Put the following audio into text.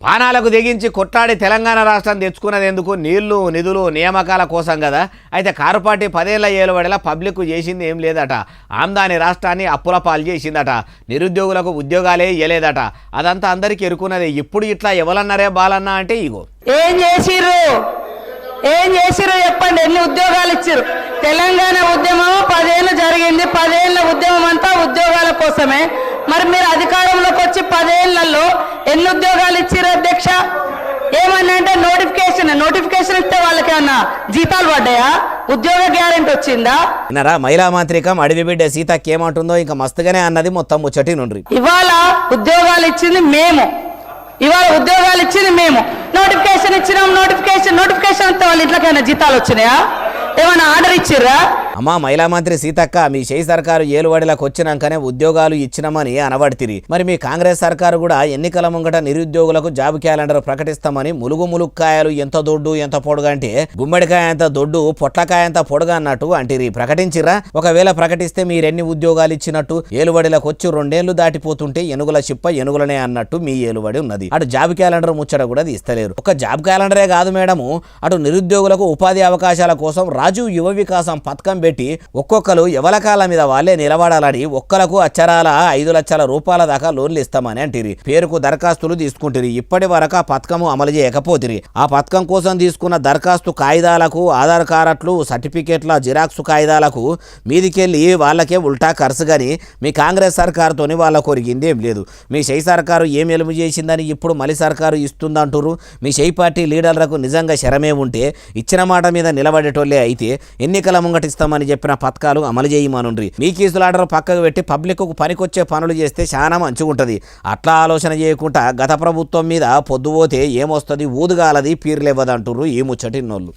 పానాలకు దిగించి కొట్లాడి తెలంగాణ రాష్ట్రం తెచ్చుకున్నది ఎందుకు? నీళ్లు నిధులు నియామకాల కోసం కదా. అయితే కారు పార్టీ 10 ఏళ్ల ఏలుబడిలా పబ్లిక్ చేసింది ఏం లేదట. ఆమ్దాని రాష్ట్రాన్ని అప్పుల పాలు చేసిందట. నిరుద్యోగులకు ఉద్యోగాలే ఇవ్వలేదట. అదంతా అందరికీ ఎరుకున్నది. ఇప్పుడు ఇట్లా ఎవరన్నారే బాలన్న అంటే ఇగో ఏం చేసిర్రు చెప్పండి. ఎన్ని ఉద్యోగాలు ఇచ్చారు? తెలంగాణ ఉద్యమం 10 ఏళ్ళు జరిగింది. 10 ఏళ్ల ఉద్యమం అంతా ఉద్యోగాల కోసమే. మరి మీరు అధికారంలోకి వచ్చి 10 ఏళ్లలో ఎన్ని ఉద్యోగాలు ఇచ్చారు అధ్యక్ష? ఏమన్నా అంటే నోటిఫికేషన్ ఇస్తే వాళ్ళకి ఏమన్నా జీతాలు పడ్డాయా? ఉద్యోగ గ్యారెంటీ వచ్చిందా? విన్నారా? మహిళా మంత్రికం అడవి బిడ్డ సీతకి ఏమంటుందో ఇంకా మస్తుగానే అన్నది. మొత్తం ముచ్చటి నుండి ఇవాళ ఉద్యోగాలు ఇచ్చింది మేము, నోటిఫికేషన్ ఇచ్చినాం. నోటిఫికేషన్ ఇస్తే వాళ్ళ ఇంట్లోకైనా జీతాలు వచ్చినాయా? ఏమైనా ఆర్డర్ ఇచ్చిర్రా? అమ్మా మహిళా మంత్రి సీతక్క, మీ షెయి సర్కారు ఏలుబడిలకు వచ్చినాకనే ఉద్యోగాలు ఇచ్చినామని అనబడితిరి. మరి మీ కాంగ్రెస్ సర్కారు కూడా ఎన్నికల ముంగట నిరుద్యోగులకు జాబ్ క్యాలెండర్ ప్రకటిస్తామని ములుగుకాయలు ఎంత దొడ్డు ఎంత పొడుగా అంటే గుమ్మడికాయ ఎంత దొడ్డు పొట్లకాయ ఎంత పొడుగా అన్నట్టు అంటిరి. ప్రకటించిర్రా? ఒకవేళ ప్రకటిస్తే మీరెన్ని ఉద్యోగాలు ఇచ్చినట్టు? ఏలుబడిలకు వచ్చి 2 ఏళ్లు దాటిపోతుంటే ఎనుగుల చిప్ప ఎనుగులనే అన్నట్టు మీ ఏలుబడి ఉన్నది. అటు జాబ్ క్యాలెండర్ ముచ్చట కూడా తీస్తలేరు. ఒక జాబ్ క్యాలెండరే కాదు మేడము, అటు నిరుద్యోగులకు ఉపాధి అవకాశాల కోసం రాజీవ్ యువ వికాసం పథకం పెట్టి ఒక్కొక్కరు ఎవలకాల మీద వాళ్ళే నిలబడాలని ఒక్కలకు అచ్చరాల 5 లక్షల రూపాయల దాకా లోన్లు ఇస్తామని అంటిరి. పేరుకు దరఖాస్తులు తీసుకుంటారు. ఇప్పటి వరకు ఆ పథకం అమలు చేయకపోతిరి. ఆ పథకం కోసం తీసుకున్న దరఖాస్తు కాగితాలకు, ఆధార్ కార్డులు, సర్టిఫికేట్ల జిరాక్స్ కాగితాలకు మీదికెళ్ళి వాళ్ళకే ఉల్టా ఖర్చు. కానీ మీ కాంగ్రెస్ సర్కారుతోని వాళ్ళ కొరిగింది ఏం లేదు. మీ షెయి సర్కారు ఏం ఎలుము చేసిందని ఇప్పుడు మలి సర్కారు ఇస్తుందంటారు. మీ షెయి పార్టీ లీడర్లకు నిజంగా శరమే ఉంటే ఇచ్చిన మాట మీద నిలబడేటోళ్ళే అయితే ఎన్నికల ముంగటిస్తామని చెప్పిన పథకాలు అమలు చేయమనుండ్రి. మీ కేసులాడరు పక్కకు పెట్టి పబ్లిక్ కు పనికొచ్చే పనులు చేస్తే చాలా మంచిగుంటది. అట్లా ఆలోచన చేయకుండా గత ప్రభుత్వం మీద పొద్దుపోతే ఏమొస్తుంది? ఊదుగాలది పీర్లేవదంటుర్రు ఈ ముచ్చటిన్నోళ్ళు.